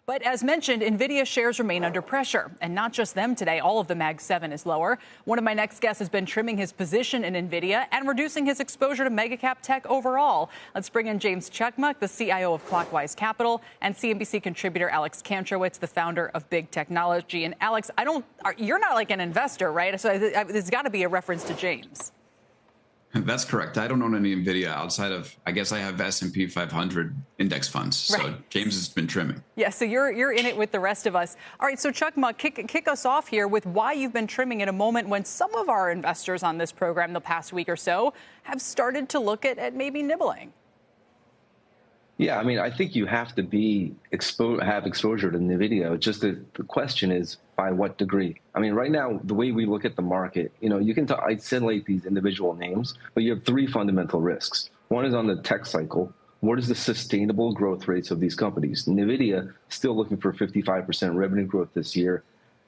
But as mentioned, Nvidia shares remain under pressure. And not just them today. All of the Mag 7 is lower. One of my next guests has been trimming his position in Nvidia and reducing his exposure to megacap tech overall. Let's bring in James Cakmak, the CIO of Clockwise Capital, and CNBC contributor Alex Kantrowitz, the founder of Big Technology. And Alex, you're not like an investor, right? So there's got to be a reference to James. That's correct. I don't own any Nvidia outside of, I guess I have S&P 500 index funds. Right. So James has been trimming. Yeah, so you're in it with the rest of us. All right, so Cakmak, kick us off here with why you've been trimming at a moment when some of our investors on this program the past week or so have started to look at maybe nibbling. Yeah, I mean, I think you have to have exposure to Nvidia. Just the question is by what degree? I mean, right now, the way we look at the market, you can isolate these individual names, but you have three fundamental risks. One is on the tech cycle. What is the sustainable growth rates of these companies? Nvidia still looking for 55% revenue growth this year.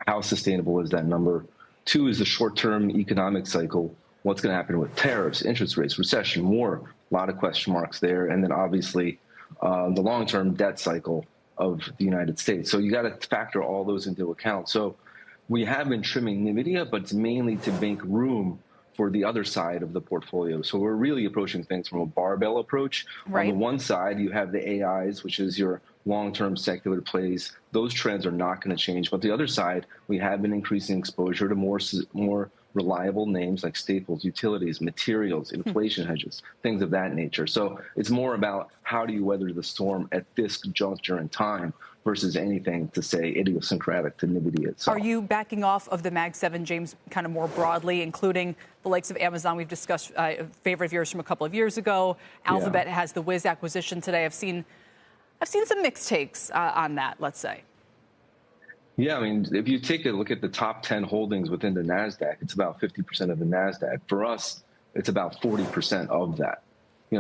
How sustainable is that number? Two is the short-term economic cycle. What's going to happen with tariffs, interest rates, recession, war? A lot of question marks there. And then obviously, the long-term debt cycle of the United States. So you got to factor all those into account. So we have been trimming Nvidia, but it's mainly to make room for the other side of the portfolio. So we're really approaching things from a barbell approach. Right. On the one side, you have the AIs, which is your long-term secular plays. Those trends are not going to change. But the other side, we have been increasing exposure to more reliable names like staples, utilities, materials, inflation hedges, things of that nature. So it's more about how do you weather the storm at this juncture in time versus anything to say idiosyncratic to Nvidia itself. Are you backing off of the Mag 7, James, kind of more broadly, including the likes of Amazon? We've discussed favorite of yours from a couple of years ago. Alphabet has the Wiz acquisition today. I've seen some mixed takes on that, let's say. Yeah, I mean, if you take a look at the top 10 holdings within the NASDAQ, it's about 50% of the NASDAQ. For us, it's about 40% of that.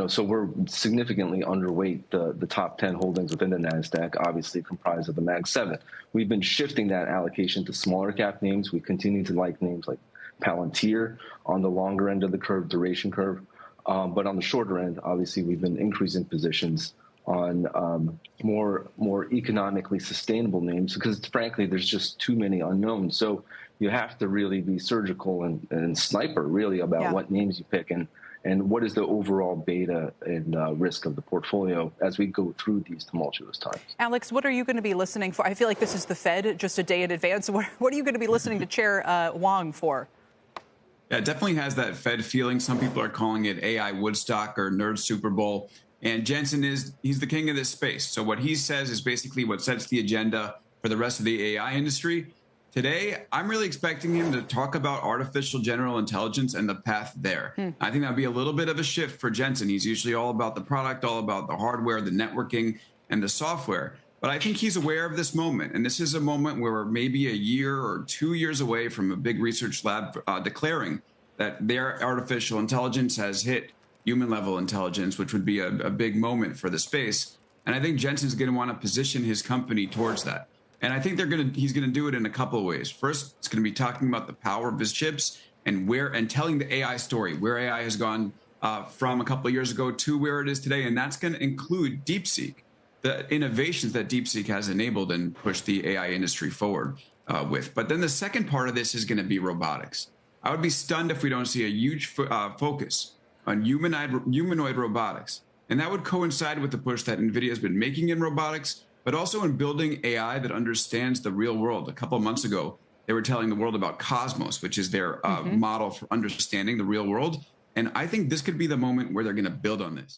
So we're significantly underweight the top 10 holdings within the NASDAQ, obviously comprised of the Mag 7. We've been shifting that allocation to smaller cap names. We continue to like names like Palantir on the longer end of the curve, duration curve. But on the shorter end, obviously, we've been increasing positions on more economically sustainable names because, frankly, there's just too many unknowns. So you have to really be surgical and sniper, really, about what names you pick and what is the overall beta and risk of the portfolio as we go through these tumultuous times. Alex, what are you going to be listening for? I feel like this is the Fed just a day in advance. What are you going to be listening to Chair Wang for? Yeah, it definitely has that Fed feeling. Some people are calling it AI Woodstock or Nerd Super Bowl. And Jensen he's the king of this space. So what he says is basically what sets the agenda for the rest of the AI industry. Today, I'm really expecting him to talk about artificial general intelligence and the path there. I think that'd be a little bit of a shift for Jensen. He's usually all about the product, all about the hardware, the networking, and the software. But I think he's aware of this moment. And this is a moment where we're maybe a year or 2 years away from a big research lab declaring that their artificial intelligence has hit human level intelligence, which would be a big moment for the space. And I think Jensen's going to want to position his company towards that. And I think he's going to do it in a couple of ways. First, it's going to be talking about the power of his chips and telling the AI story, where AI has gone from a couple of years ago to where it is today. And that's going to include DeepSeek, the innovations that DeepSeek has enabled and pushed the AI industry forward with. But then the second part of this is going to be robotics. I would be stunned if we don't see a huge focus on humanoid robotics. And that would coincide with the push that NVIDIA has been making in robotics, but also in building AI that understands the real world. A couple of months ago, they were telling the world about Cosmos, which is their model for understanding the real world. And I think this could be the moment where they're going to build on this.